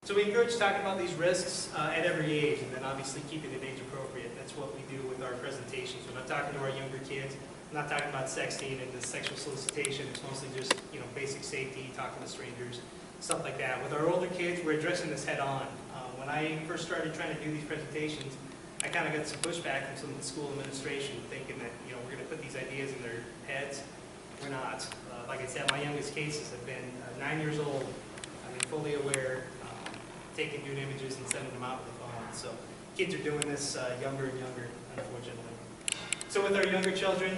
So we encourage talking about these risks at every age, and then obviously keeping it age appropriate. That's what we do with our presentations. We're not talking to our younger kids. I'm not talking about sexting and the sexual solicitation. It's mostly just, basic safety, talking to strangers, stuff like that. With our older kids, we're addressing this head on. When I first started trying to do these presentations, I kind of got some pushback from some of the school administration, thinking that we're going to put these ideas in their heads. We're not. Like I said, my youngest cases have been 9 years old. I've been fully aware, taking nude images and sending them out with the phone. So kids are doing this younger and younger, unfortunately. So with our younger children,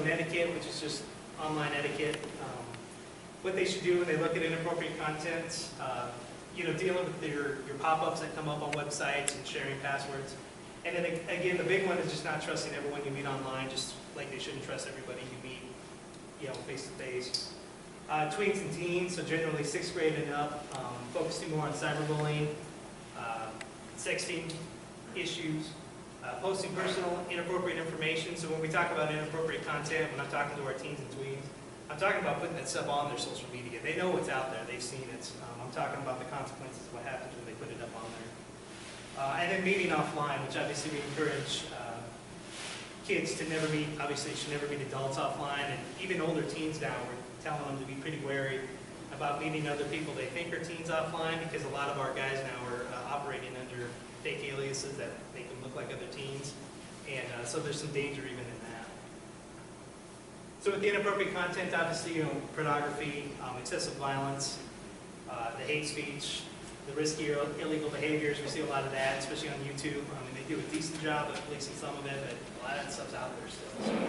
netiquette, which is just online etiquette, what they should do when they look at inappropriate content, dealing with your pop-ups that come up on websites and sharing passwords. And then again, the big one is just not trusting everyone you meet online, just like they shouldn't trust everybody you meet, face-to-face. Tweens and teens, so generally 6th grade and up, focusing more on cyberbullying, sexting issues, posting personal inappropriate information. So when we talk about inappropriate content, when I'm talking to our teens and tweens, I'm talking about putting that stuff on their social media. They know what's out there, they've seen it. I'm talking about the consequences of what happens when they put it up on there. And then meeting offline, which obviously we encourage kids to never meet, obviously should never meet adults offline, and even older teens now, we're telling them to be pretty wary about meeting other people they think are teens offline, because a lot of our guys now are operating under fake aliases that make them look like other teens, and so there's some danger even in that. So with the inappropriate content, obviously, pornography, excessive violence, the hate speech, the risky or illegal behaviors, we see a lot of that, especially on YouTube. They do a decent job of policing some of it, but a lot of that stuff's out there still.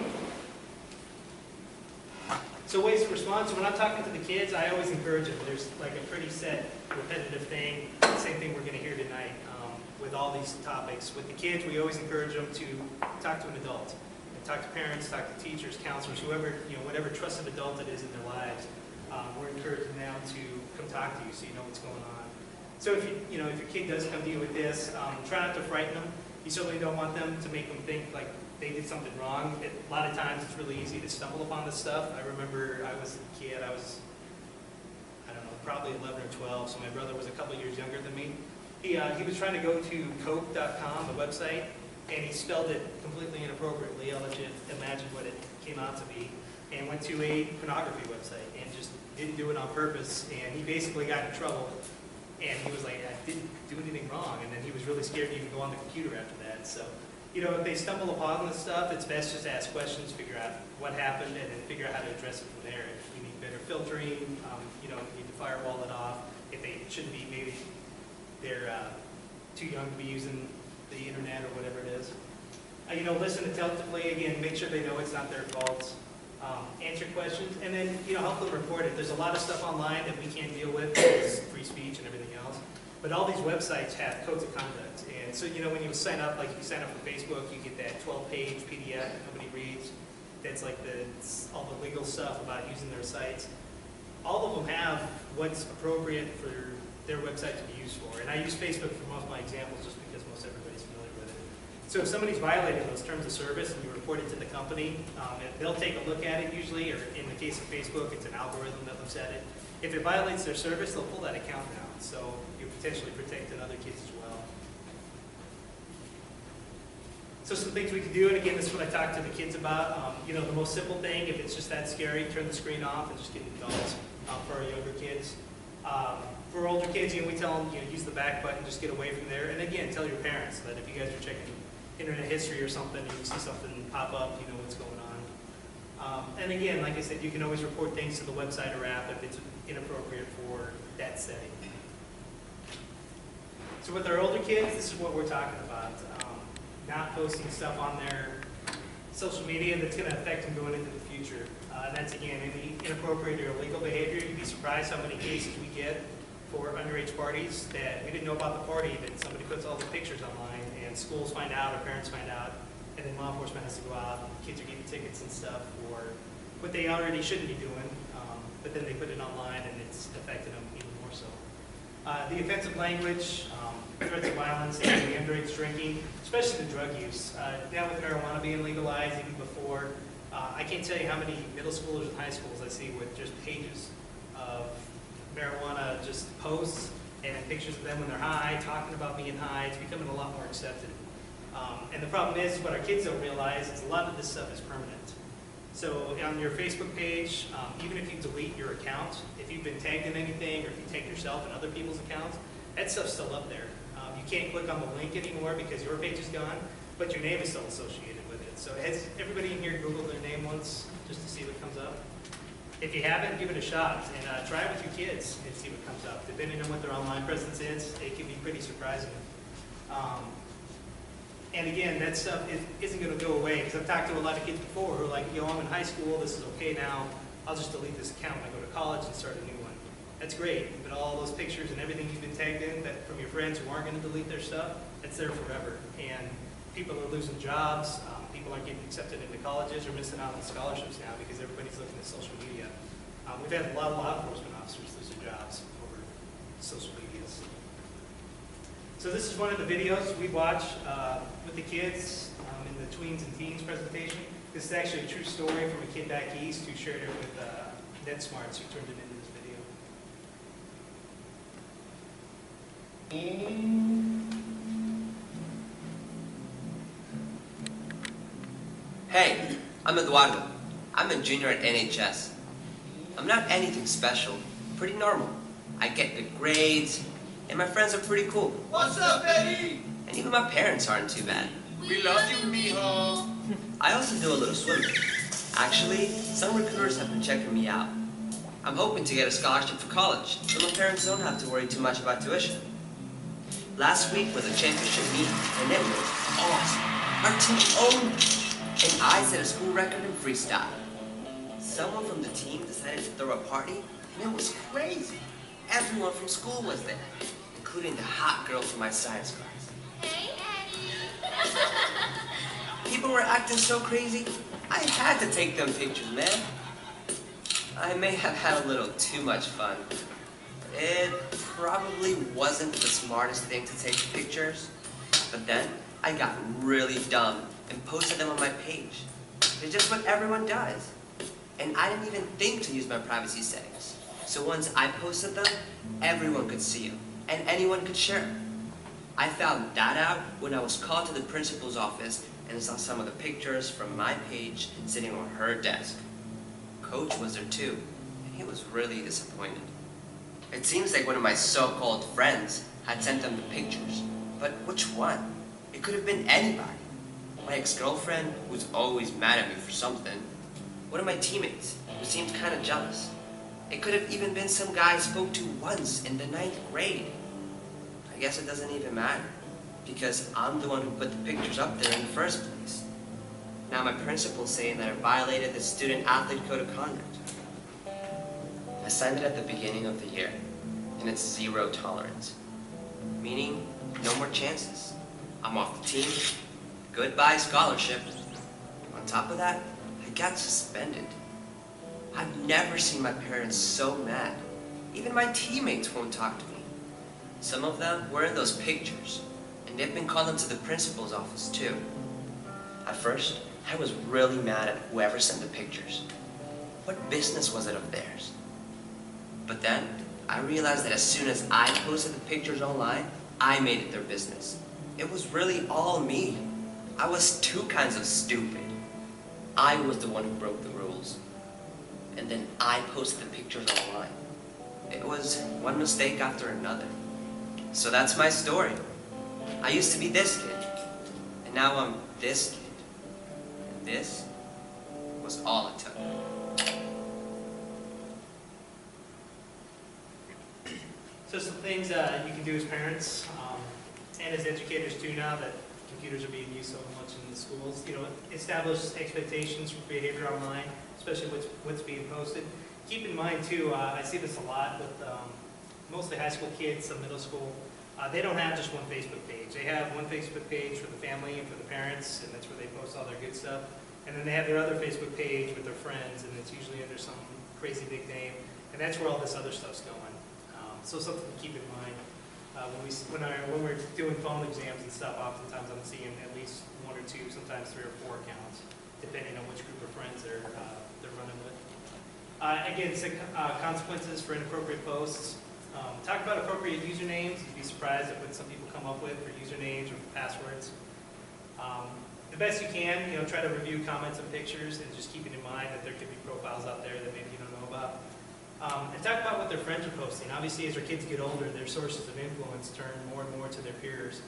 So ways to respond. So when I'm talking to the kids, I always encourage them. There's like a pretty set, repetitive thing, same thing we're going to hear tonight with all these topics. With the kids, we always encourage them to talk to an adult. Talk to parents, talk to teachers, counselors, whoever, whatever trusted adult it is in their lives. We're encouraging them to come talk to you so you know what's going on. So if if your kid does come to you with this, try not to frighten them. You certainly don't want them to make them think like they did something wrong. A lot of times it's really easy to stumble upon this stuff. I remember I was a kid, I don't know, probably 11 or 12, so my brother was a couple years younger than me. He was trying to go to Coke.com, the website, and he spelled it completely inappropriately. I'll let you imagine what it came out to be. And went to a pornography website and just didn't do it on purpose. And he basically got in trouble. And he was like, I didn't do anything wrong. And then he was really scared to even go on the computer after that. So, if they stumble upon this stuff, it's best just to ask questions, figure out what happened, and then figure out how to address it from there. If you need better filtering, you need to firewall it off. If they shouldn't be, maybe they're too young to be using the internet or whatever it is. Listen attentively. Again, make sure they know it's not their fault. Answer questions, and then help them report it. There's a lot of stuff online that we can't deal with, it's free speech and everything else. But all these websites have codes of conduct, and so when you sign up, like if you sign up for Facebook, you get that 12-page PDF that nobody reads. That's like all the legal stuff about using their sites. All of them have what's appropriate for their website to be used for, and I use Facebook for most of my examples just because most everybody's familiar with it. So if somebody's violating those terms of service and you report it to the company, they'll take a look at it usually, or in the case of Facebook, it's an algorithm that looks at it. If it violates their service, they'll pull that account down. So you're potentially protecting other kids as well. So some things we can do, and again, this is what I talk to the kids about. The most simple thing, if it's just that scary, turn the screen off and just get adults for our younger kids. For older kids, we tell them, use the back button, just get away from there. And again, tell your parents that if you guys are checking internet history or something, you see something pop up, you know what's going on. And again, like I said, you can always report things to the website or app if it's inappropriate for that setting. So with our older kids, this is what we're talking about. Not posting stuff on their social media that's going to affect them going into the future. That's, again, any inappropriate or illegal behavior. You'd be surprised how many cases we get for underage parties that we didn't know about the party, that somebody puts all the pictures online, and schools find out, or parents find out, and then law enforcement has to go out, and kids are getting tickets and stuff for what they already shouldn't be doing, but then they put it online, and it's affected them even more so. The offensive language, threats of violence, and the underage drinking, especially the drug use. Now with marijuana being legalized, even before, I can't tell you how many middle schoolers and high schools I see with just pages of marijuana just posts, and pictures of them when they're high, talking about being high. It's becoming a lot more accepted. And the problem is, what our kids don't realize is a lot of this stuff is permanent. So on your Facebook page, even if you delete your account, if you've been tagged in anything, or if you tag yourself in other people's accounts, that stuff's still up there. You can't click on the link anymore because your page is gone, but your name is still associated with it. So has everybody in here Googled their name once, just to see what comes up? If you haven't, give it a shot, and try it with your kids and see what comes up. Depending on what their online presence is, it can be pretty surprising. And again, that stuff isn't going to go away, because I've talked to a lot of kids before who are like, yo, I'm in high school, this is okay now, I'll just delete this account when I go to college and start a new one. That's great, but all those pictures and everything you've been tagged in that from your friends who aren't going to delete their stuff, that's there forever. And people are losing jobs, people aren't getting accepted into colleges, or missing out on scholarships now because everybody's looking at social media. We've had a lot of law enforcement officers lose their jobs over social media. So this is one of the videos we watch with the kids in the tweens and teens presentation. This is actually a true story from a kid back east who shared it with NetSmarts, who turned it into this video. Hey, I'm Eduardo. I'm a junior at NHS. I'm not anything special, pretty normal. I get good grades, and my friends are pretty cool. What's up, Eddie? And even my parents aren't too bad. We love you, mijo. I also do a little swimming. Actually, some recruiters have been checking me out. I'm hoping to get a scholarship for college, so my parents don't have to worry too much about tuition. Last week was a championship meet, and it was awesome. Our team owned it, and I set a school record in freestyle. Someone from the team decided to throw a party, and it was crazy. Everyone from school was there, including the hot girl from my science class. Hey, Eddie! People were acting so crazy, I had to take them pictures, man. I may have had a little too much fun. It probably wasn't the smartest thing to take pictures, but then I got really dumb and posted them on my page. It's just what everyone does. And I didn't even think to use my privacy settings. So once I posted them, everyone could see them, and anyone could share them. I found that out when I was called to the principal's office and saw some of the pictures from my page sitting on her desk. Coach was there too, and he was really disappointed. It seems like one of my so-called friends had sent them the pictures, but which one? It could have been anybody. My ex-girlfriend, who's always mad at me for something. One of my teammates, who seemed kind of jealous. It could have even been some guy I spoke to once in the 9th grade. I guess it doesn't even matter, because I'm the one who put the pictures up there in the first place. Now my principal's saying that I violated the student-athlete code of conduct. I signed it at the beginning of the year, and it's 0 tolerance. Meaning, no more chances. I'm off the team, goodbye scholarship. On top of that, I got suspended. I've never seen my parents so mad. Even my teammates won't talk to me. Some of them were in those pictures, and they've been calling to the principal's office too. At first, I was really mad at whoever sent the pictures. What business was it of theirs? But then, I realized that as soon as I posted the pictures online, I made it their business. It was really all me. I was 2 kinds of stupid. I was the one who broke the rules. And then I posted the pictures online. It was one mistake after another. So that's my story. I used to be this kid, and now I'm this kid. And this was all it took. So some things you can do as parents, and as educators too now that computers are being used so much in the schools, establish expectations for behavior online, especially what's being posted. Keep in mind too, I see this a lot with mostly high school kids, some middle school. They don't have just one Facebook page. They have one Facebook page for the family and for the parents, and that's where they post all their good stuff. And then they have their other Facebook page with their friends, and it's usually under some crazy big name. And that's where all this other stuff's going. So something to keep in mind. When we're doing phone exams and stuff, oftentimes I'm seeing at least 1 or 2, sometimes 3 or 4 accounts, depending on which group of friends they're running with. Again, consequences for inappropriate posts. Talk about appropriate usernames. You'd be surprised at what some people come up with for usernames or for passwords. The best you can, try to review comments and pictures, and just keeping in mind that there could be profiles out there that maybe you don't know about. And talk about what their friends are posting. Obviously, as our kids get older, their sources of influence turn more and more to their peers.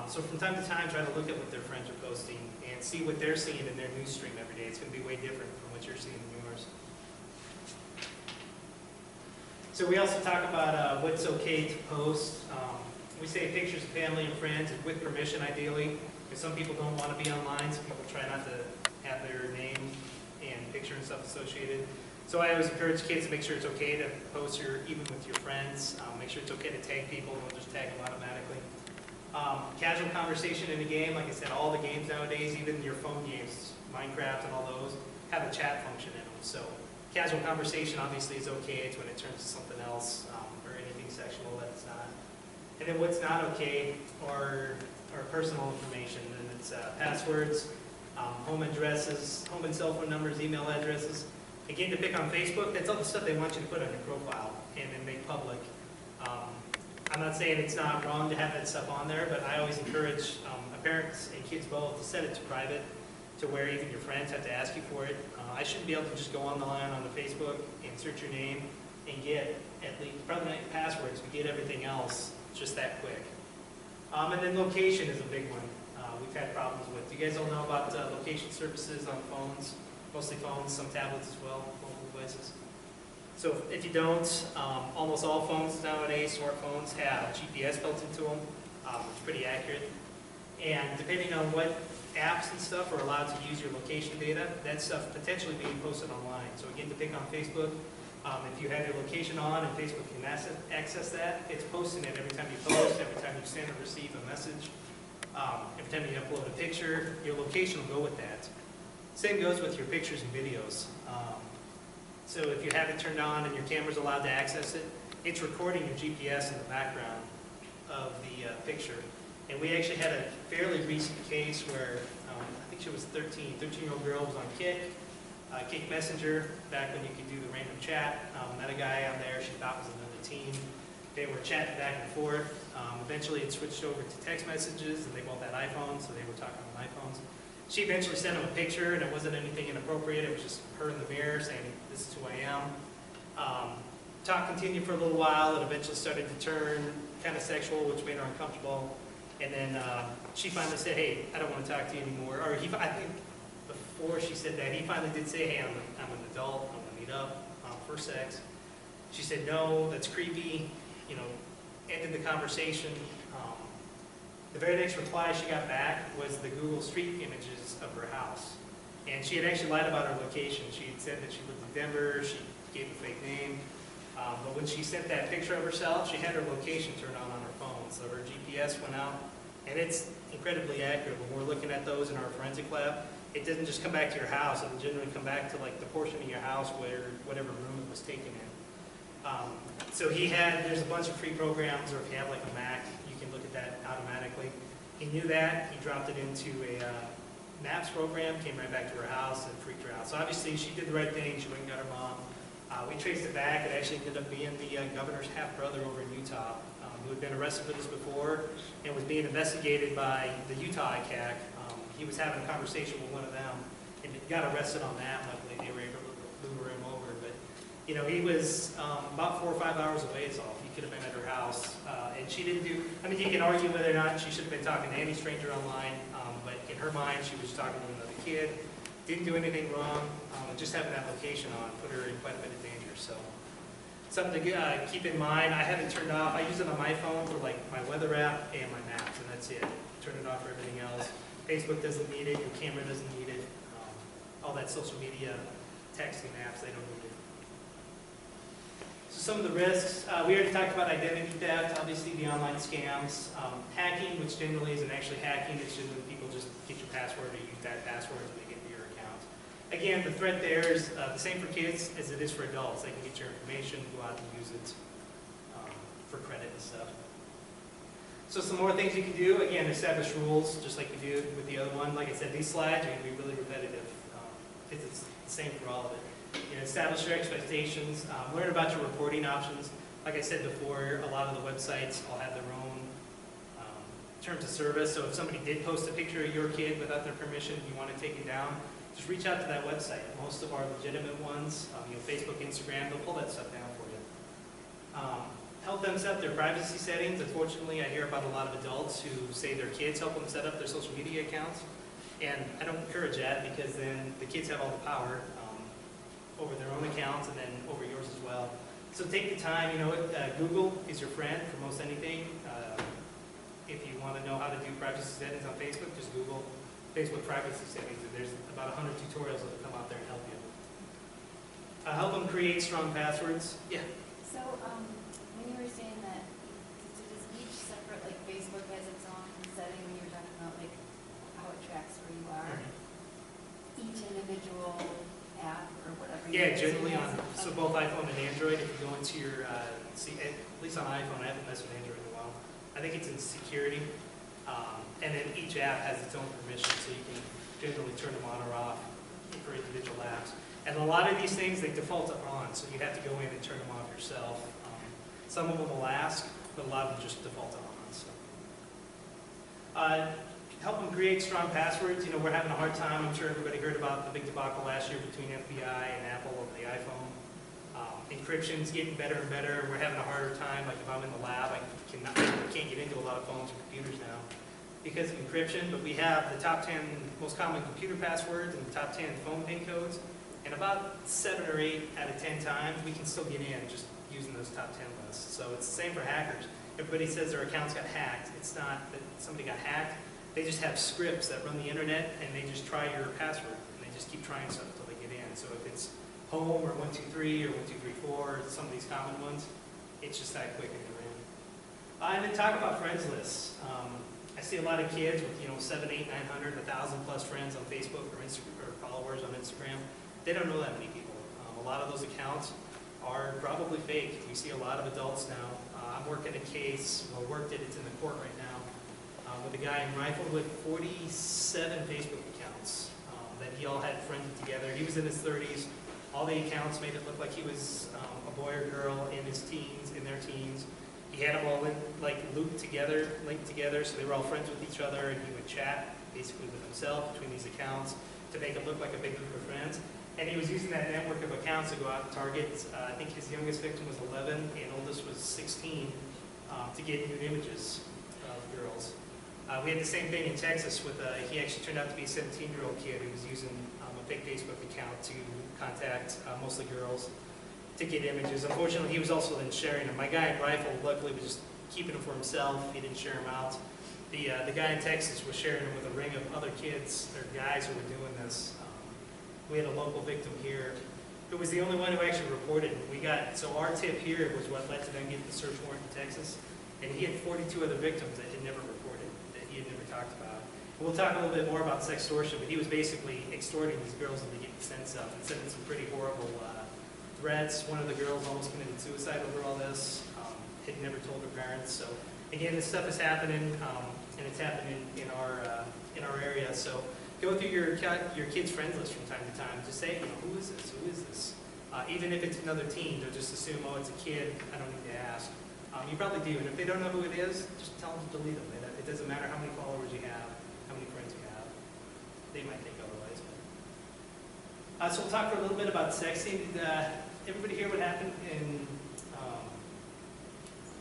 So from time to time, try to look at what their friends are posting and see what they're seeing in their news stream every day. It's going to be way different from what you're seeing in yours. So we also talk about what's okay to post. We say pictures of family and friends, and with permission ideally, because some people don't want to be online. Some people try not to have their name and picture and stuff associated. So I always encourage kids to make sure it's okay to post even with your friends. Make sure it's okay to tag people, don't just tag them automatically. Casual conversation in a game, like I said, all the games nowadays, even your phone games, Minecraft and all those, have a chat function in them. So casual conversation obviously is okay. It's when it turns to something else or anything sexual that it's not. And then what's not okay are personal information, and it's passwords, home addresses, home and cell phone numbers, email addresses. Again, to pick on Facebook, that's all the stuff they want you to put on your profile and then make public. I'm not saying it's not wrong to have that stuff on there, but I always encourage parents and kids both to set it to private, to where even your friends have to ask you for it. I shouldn't be able to just go online on the Facebook and search your name and get at least, probably not your passwords, but get everything else just that quick. And then location is a big one we've had problems with. You guys all know about location services on phones, mostly phones, some tablets as well, mobile devices. So if you don't, almost all phones nowadays, smartphones, have GPS built into them. It's pretty accurate. And depending on what apps and stuff are allowed to use your location data, that stuff potentially being posted online. So again, to pick on Facebook, if you have your location on and Facebook can access that, it's posting it every time you post, every time you send or receive a message, every time you upload a picture, your location will go with that. Same goes with your pictures and videos. So if you have it turned on and your camera's allowed to access it, it's recording your GPS in the background of the picture. And we actually had a fairly recent case where I think she was 13-year-old girl was on Kik Messenger, back when you could do the random chat. Met a guy on there she thought was another teen. They were chatting back and forth. Eventually it switched over to text messages, and they both had iPhones, so they were talking on iPhones. She eventually sent him a picture, and it wasn't anything inappropriate. It was just her in the mirror saying, "This is who I am." Talk continued for a little while. It eventually started to turn kind of sexual, which made her uncomfortable. And then she finally said, "Hey, I don't want to talk to you anymore." Or I think before she said that, he finally did say, "Hey, I'm an adult. I want to meet up for sex." She said, "No, that's creepy." Ended the conversation. The very next reply she got back was the Google Street images of her house. And she had actually lied about her location. She had said that she lived in Denver. She gave a fake name. But when she sent that picture of herself, she had her location turned on her phone. So her GPS went out. And it's incredibly accurate. When we're looking at those in our forensic lab, it doesn't just come back to your house. It'll generally come back to like the portion of your house where whatever room it was taken in. So there's a bunch of free programs, or if you have like a Mac, you can look at that automatically. He knew that. He dropped it into a Maps program, came right back to her house, and freaked her out. So obviously she did the right thing. She went and got her mom. We traced it back. It actually ended up being the governor's half-brother over in Utah, who had been arrested for this before and was being investigated by the Utah ICAC. He was having a conversation with one of them and got arrested on that. Luckily, they were able to lure him over. But he was about 4 or 5 hours away is all. He could have been at her house. And she didn't do, you can argue whether or not she should have been talking to any stranger online, but in her mind, she was talking to another kid. Didn't do anything wrong. Just having that location on put her in quite a bit of danger. So something to keep in mind. I have it turned off. I use it on my phone for like my weather app and my maps, and that's it. Turn it off for everything else. Facebook doesn't need it. Your camera doesn't need it. All that social media, texting apps, they don't need it. So some of the risks, we already talked about identity theft, obviously the online scams, hacking, which generally isn't actually hacking, it's generally people just get your password or use that password and they get into your account. Again, the threat there is the same for kids as it is for adults. They can get your information, go out and use it for credit and stuff. So some more things you can do, again, establish rules, just like we do with the other one. Like I said, these slides are going to be really repetitive because it's the same for all of it. Establish your expectations, learn about your reporting options. Like I said before, a lot of the websites all have their own terms of service. So if somebody did post a picture of your kid without their permission, you want to take it down, just reach out to that website. Most of our legitimate ones, Facebook, Instagram, they'll pull that stuff down for you. Help them set up their privacy settings. Unfortunately, I hear about a lot of adults who say their kids help them set up their social media accounts. And I don't encourage that, because then the kids have all the power over their own accounts and then over yours as well. So take the time, Google is your friend for most anything. If you want to know how to do privacy settings on Facebook, just Google Facebook privacy settings. And there's about 100 tutorials that will come out there and help you. Help them create strong passwords. Yeah. So, when you were saying that, does each separate, like Facebook has its own setting when you were talking about like how it tracks where you are? Each individual app or whatever. Yeah, generally on, so both iPhone and Android, if you go into your, at least on iPhone, I haven't messed with Android in a while. I think it's in security, and then each app has its own permission, so you can generally turn them on or off for individual apps. And a lot of these things, they default to on, so you have to go in and turn them off yourself. Some of them will ask, but a lot of them just default to on. So. Help them create strong passwords. We're having a hard time. I'm sure everybody heard about the big debacle last year between FBI and Apple over the iPhone. Encryption's getting better and better. We're having a harder time. Like if I'm in the lab, I can't get into a lot of phones or computers now because of encryption. But we have the top 10 most common computer passwords and the top 10 phone PIN codes. And about 7 or 8 out of 10 times, we can still get in just using those top 10 lists. So it's the same for hackers. Everybody says their accounts got hacked. It's not that somebody got hacked. They just have scripts that run the internet, and they just try your password, and they just keep trying stuff until they get in. So if it's home or 123 or 1234, some of these common ones, it's just that quick and they're in. And then talk about friends lists. I see a lot of kids with 7, 8, 900, 1,000 plus friends on Facebook or Instagram or followers on Instagram. They don't know that many people. A lot of those accounts are probably fake. We see a lot of adults now. I'm working a case, worked it, it's in the court right now, with a guy in Rifle with 47 Facebook accounts that he all had friended together. He was in his 30s. All the accounts made it look like he was a boy or girl in his teens, in their teens. He had them all linked together, so they were all friends with each other, and he would chat basically with himself between these accounts to make it look like a big group of friends. And he was using that network of accounts to go out and target. I think his youngest victim was 11 and oldest was 16 to get nude images of girls. We had the same thing in Texas with, he actually turned out to be a 17-year-old kid who was using a fake Facebook account to contact mostly girls to get images. Unfortunately, he was also then sharing them. My guy in Rifle, luckily, was just keeping them for himself. He didn't share them out. The guy in Texas was sharing them with a ring of other kids or guys who were doing this. We had a local victim here who was the only one who actually reported. So our tip here was what led to them getting the search warrant in Texas. And he had 42 other victims that had never reported, that he had never talked about. And we'll talk a little bit more about sextortion, but he was basically extorting these girls into getting sent stuff and sending some pretty horrible threats. One of the girls almost committed suicide over all this, had never told her parents. So again, this stuff is happening, and it's happening in our area. So go through your kid's friends list from time to time. Just say, who is this? Who is this? Even if it's another teen, they'll just assume, oh, it's a kid. I don't need to ask. You probably do, and if they don't know who it is, just tell them to delete them. It doesn't matter how many followers you have, how many friends you have. They might think otherwise. But. So we'll talk for a little bit about sexting. Did everybody hear what happened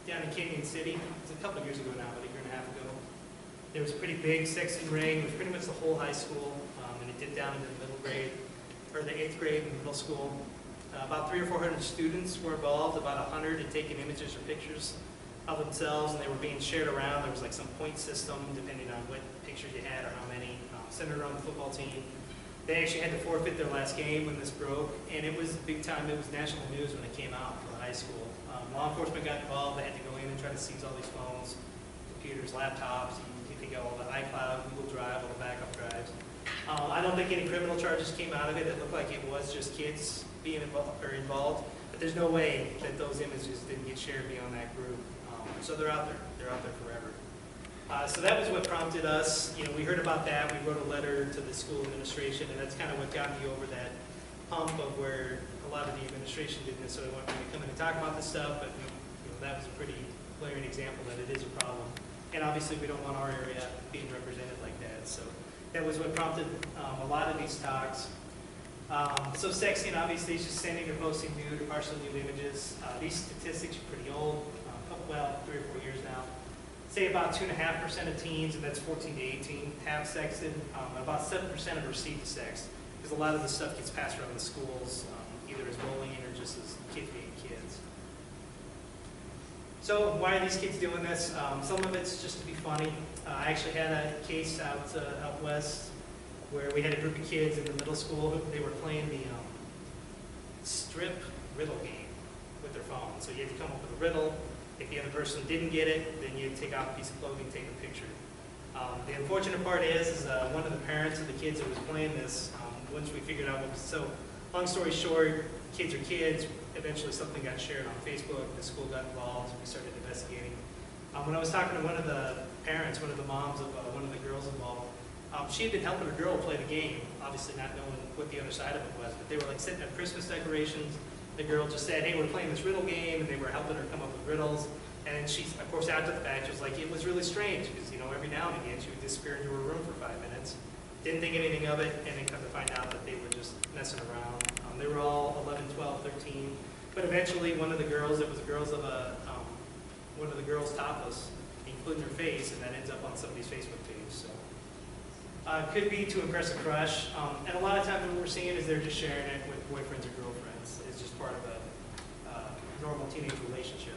down in Canyon City? It's a couple of years ago now, about a year and a half ago. There was a pretty big sexting ring. It was pretty much the whole high school, and it did down into the middle grade, or the 8th grade in middle school. About 300 or 400 students were involved. About 100 had taken images or pictures of themselves, and they were being shared around. There was like some point system, depending on what pictures you had or how many, centered around the football team. They actually had to forfeit their last game when this broke, and it was big time. It was national news when it came out for the high school. Law enforcement got involved. They had to go in and try to seize all these phones, computers, laptops. You think all the iCloud, Google Drive, all the backup drives. I don't think any criminal charges came out of it. It looked like it was just kids being involved. But there's no way that those images didn't get shared beyond that group. So they're out there. They're out there forever. So that was what prompted us. We heard about that. We wrote a letter to the school administration, and that's kind of what got me over that hump of where a lot of the administration didn't necessarily want me to come in and talk about this stuff, but we that was a pretty glaring example that it is a problem. And obviously, we don't want our area being represented like that. So that was what prompted a lot of these talks. So sexting, obviously, is just sending or posting nude or partially nude images. These statistics are pretty old, well, 3 or 4 years now. Say about 2.5% of teens, and that's 14 to 18, have sexted. About 7% have received sex, because a lot of the stuff gets passed around the schools, either as bullying or just as kids being kids. So why are these kids doing this? Some of it's just to be funny. I actually had a case out west where we had a group of kids in the middle school. They were playing the strip riddle game with their phone. So you had to come up with a riddle. If the other person didn't get it, then you'd take off a piece of clothing, take a picture. The unfortunate part is one of the parents of the kids that was playing this, once we figured out what was, so long story short, kids are kids. Eventually something got shared on Facebook. The school got involved. We started investigating. When I was talking to one of the parents, one of the moms of one of the girls involved, she had been helping a girl play the game, obviously not knowing what the other side of it was, but they were like setting up Christmas decorations. The girl just said, hey, we're playing this riddle game, and they were helping her come up with riddles. And she, of course, after the fact, she was like, it was really strange, because, you know, every now and again, she would disappear into her room for 5 minutes, didn't think anything of it, and then come to find out that they were just messing around. They were all 11, 12, 13, but eventually one of the girls, it was the girls of one of the girls topless, including her face, and that ends up on somebody's Facebook page. So could be to impress a crush, and a lot of times what we're seeing is they're just sharing it with boyfriends or girlfriends. It's just part of a normal teenage relationship.